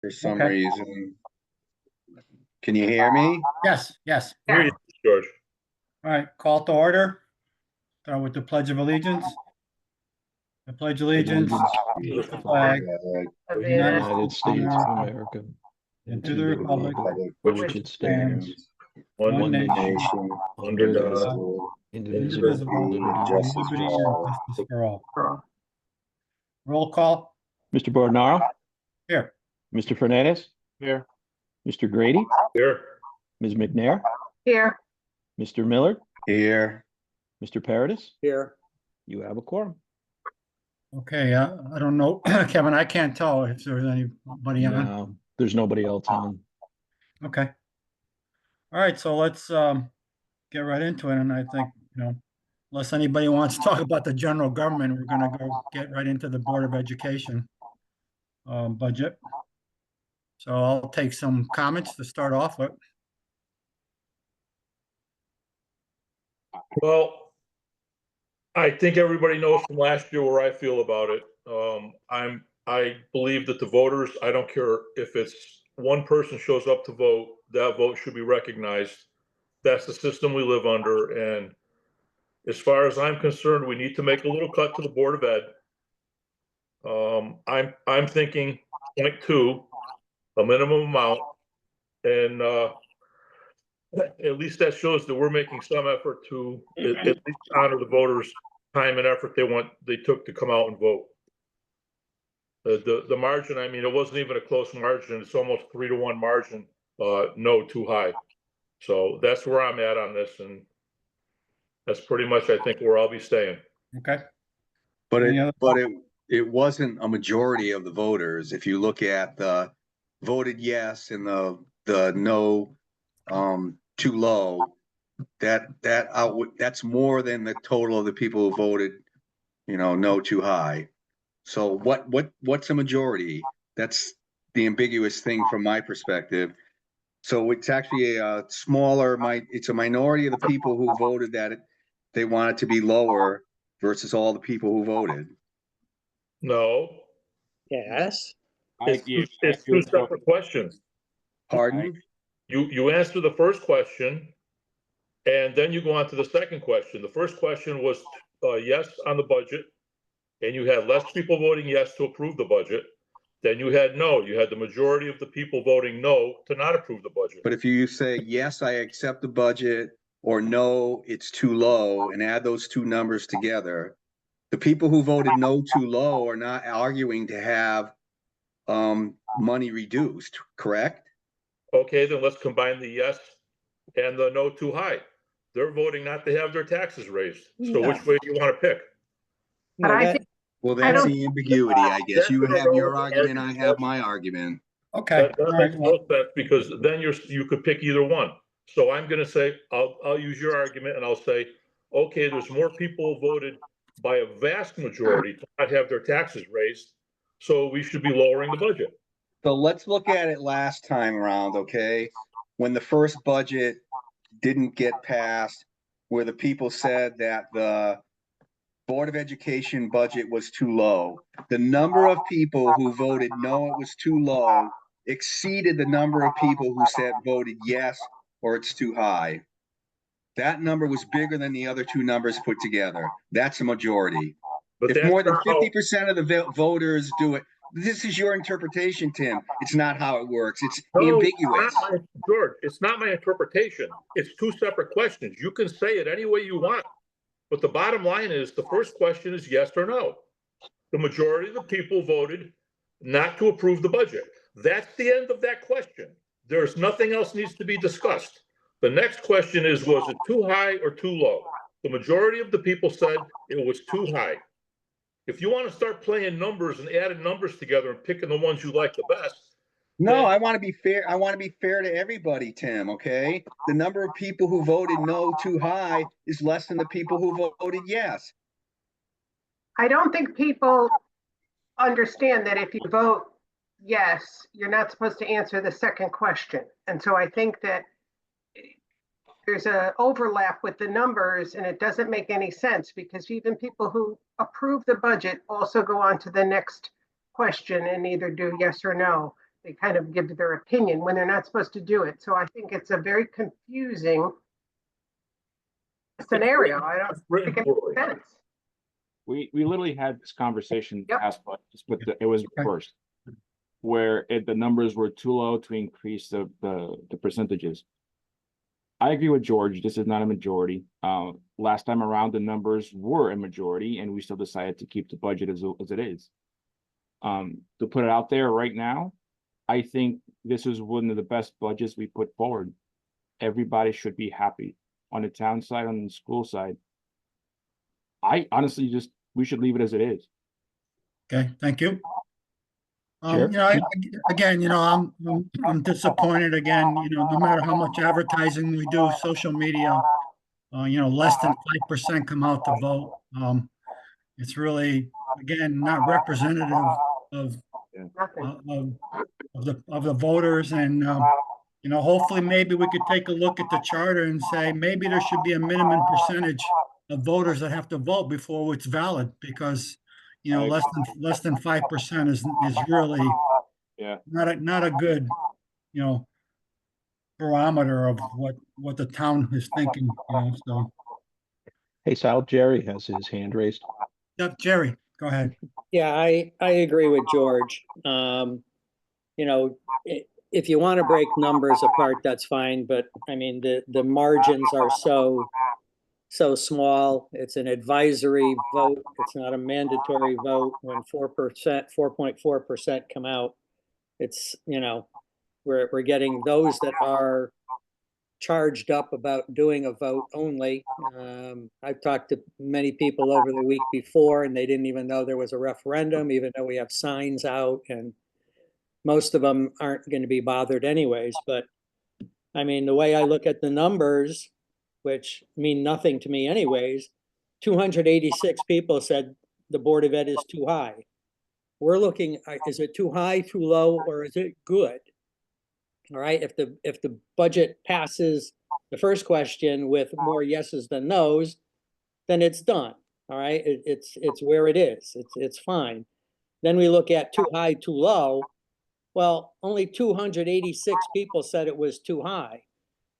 for some Okay. reason. Can you hear me? Yes, yes. Here you, George. All right, call to order. Start with the Pledge of Allegiance. I pledge allegiance to the flag of the United States of America, and to the republic for which it stands, one nation, nation, under God, indivisible, indivisible, with with justice liberty for and all. justice for all. Roll call. Mr. Bordonaro, Here. Mr. Fernandez, Here. Mr. Grady, Here. Ms. McNair, Here. Mr. Miller, Here, Mr. Paradis, Here. you have a quorum. Okay, I don't know, Kevin, I can't tell if there's anybody on. No, there's nobody else on. Okay. All right, so let's get right into it. And I think, unless anybody wants to talk about the general government, we're gonna go get right into the Board of Education budget. So I'll take some comments to start off with. Well, I think everybody knows from last year where I feel about it. I believe that the voters, I don't care if it's one person shows up to vote, that vote should be recognized. That's the system we live under. And as far as I'm concerned, we need to make a little cut to the Board of Ed. I'm thinking 0.2, a minimum amount. And at least that shows that we're making some effort to at least honor the voters' time and effort they took to come out and vote. The margin, I mean, it wasn't even a close margin. It's almost 3-to-1 margin. No, too high. So that's where I'm at on this, and that's pretty much, I think, where I'll be staying. Okay. but Any other- it wasn't a majority of the voters. If you look at the voted yes and the no, too low, that's more than the total of the people who voted, no too high. So what's a majority? That's the ambiguous thing from my perspective. So it's actually it's a minority of the people who voted that they want it to be lower versus all the people who voted. No, Yes. it's two separate questions. Pardon? You answer the first question, and then you go on to the second question. The first question was yes on the budget, and you had less people voting yes to approve the budget. Then you had no. You had the majority of the people voting no to not approve the budget. But if you say, yes, I accept the budget, or no, it's too low, and add those two numbers together, the people who voted no too low are not arguing to have money reduced, correct? Okay, then let's combine the yes and the no too high. They're voting not to have their taxes raised. So which way do you want to pick? But I think, Well, I that's don't- the ambiguity, I guess. That's You an have your irrelevant argument, I argument. have my argument. Okay. That All right, makes well, no sense, because then you could pick either one. So I'm gonna say, I'll use your argument and I'll say, okay, there's more people who voted by a vast majority to not have their taxes raised, so we should be lowering the budget. So let's look at it last time around, okay? When the first budget didn't get passed, where the people said that the Board of Education budget was too low. The number of people who voted no, it was too low, exceeded the number of people who said voted yes, or it's too high. That number was bigger than the other two numbers put together. That's a majority. But If that's more than not how- 50% of the voters do it, this is your interpretation, Tim. It's not how it works. It's No, ambiguous. George, it's not my interpretation. It's two separate questions. You can say it any way you want. But the bottom line is, the first question is yes or no. The majority of the people voted not to approve the budget. That's the end of that question. There's nothing else needs to be discussed. The next question is, was it too high or too low? The majority of the people said it was too high. If you want to start playing numbers and adding numbers together and picking the ones you like the best, No, I want to be fair. I want to be fair to everybody, Tim, okay? The number of people who voted no too high is less than the people who voted yes. I don't think people understand that if you vote yes, you're not supposed to answer the second question. And so I think that there's an overlap with the numbers, and it doesn't make any sense, because even people who approve the budget also go on to the next question and either do yes or no. they kind of give their opinion when they're not supposed to do it. So I think it's a very confusing scenario. I don't Written think it poorly. makes sense. We literally had this conversation Yep. last budget, but it was reversed. Where the numbers were too low to increase the percentages. I agree with George, this is not a majority. Last time around, the numbers were a majority and we still decided to keep the budget as it is. To put it out there right now, I think this is one of the best budgets we put forward. Everybody should be happy on the town side, on the school side. I honestly we should leave it as it is. Okay, thank you. Sure. Again, I'm disappointed again, no matter how much advertising we do, social media, less than 5% come out to vote. It's really, again, not representative of Nothing. of the voters, and hopefully maybe we could take a look at the charter and say maybe there should be a minimum percentage of voters that have to vote before it's valid, because less than 5% is really Yeah. not a good barometer of what the town is thinking. So Hey, Sal, Jerry has his hand raised. yep, Jerry, go ahead. Yeah, I agree with George. If you want to break numbers apart, that's fine, but I mean, the margins are so small. It's an advisory vote. It's not a mandatory vote. When 4.4% come out, it's, we're getting those that are charged up about doing a vote only. I've talked to many people over the week before, and they didn't even know there was a referendum, even though we have signs out, and most of them aren't going to be bothered anyways. But I mean, the way I look at the numbers, which mean nothing to me anyways, 286 people said the Board of Ed is too high. We're looking, is it too high, too low, or is it good? All right, if the budget passes the first question with more yeses than nos, then it's done. All right, it's where it is. It's fine. Then we look at too high, too low. Well, only 286 people said it was too high.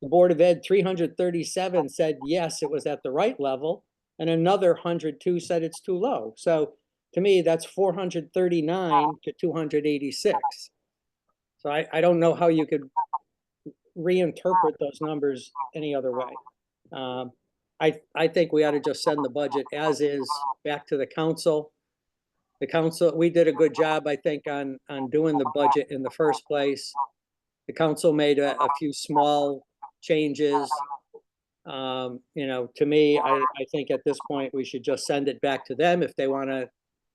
The Board of Ed 337 said yes, it was at the right level, and another 102 said it's too low. So to me, that's 439 to 286. So I don't know how you could reinterpret those numbers any other way. I think we ought to just send the budget as is back to the council. The council, we did a good job, I think, on doing the budget in the first place. The council made a few small changes. To me, I think at this point, we should just send it back to them if they want to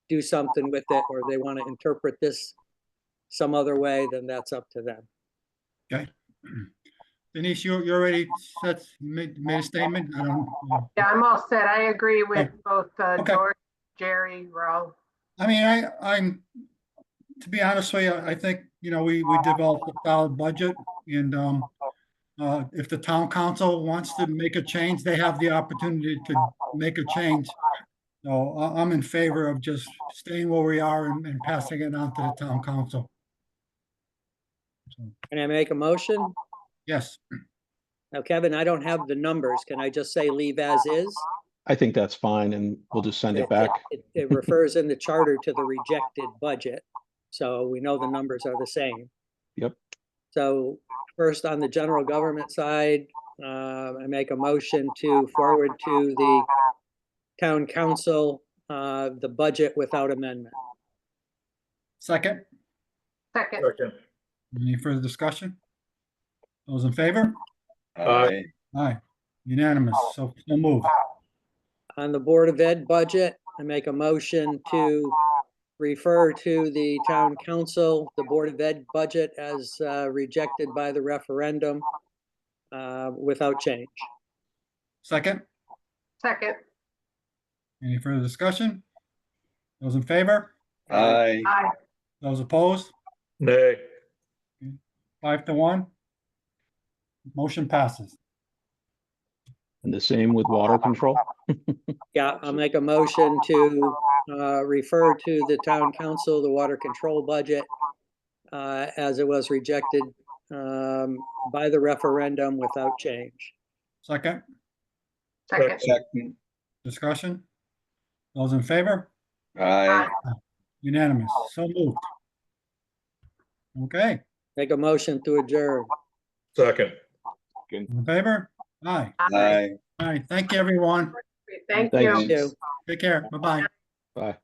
do something with it, or they want to interpret this some other way, then that's up to them. Okay. Denise, you already made a statement? I don't. Yeah, I'm all set. I agree with both Okay. George, Jerry, Raul. I mean, I'm, to be honest with you, I think, we developed a solid budget, and if the town council wants to make a change, they have the opportunity to make a change. So I'm in favor of just staying where we are and passing it on to the town council. So, Can I make a motion? yes, Now, Kevin, I don't have the numbers. Can I just say leave as is? I think that's fine, and we'll just send it back. It refers in the charter to the rejected budget, so we know the numbers are the same. Yep. So first, on the general government side, I make a motion to forward to the town council the budget without amendment. second, Second, Second. any further discussion? Those in favor? Aye. Aye, unanimous, so move. On the Board of Ed budget, I make a motion to refer to the town council, the Board of Ed budget as rejected by the referendum without change. Second, second, any further discussion? Those in favor? Aye. aye, Those opposed? Nay. 5-1. Motion passes. And the same with water control. Yeah, I'll make a motion to refer to the town council, the water control budget as it was rejected by the referendum without change. Second, Second. Second, discussion? Those in favor? aye. Unanimous, so moved. Okay, Make a motion to adjourn. Second. in favor? Aye. Aye. All right, thank you, everyone. Thank Thanks. you. Thank you. Take care, bye-bye. Bye.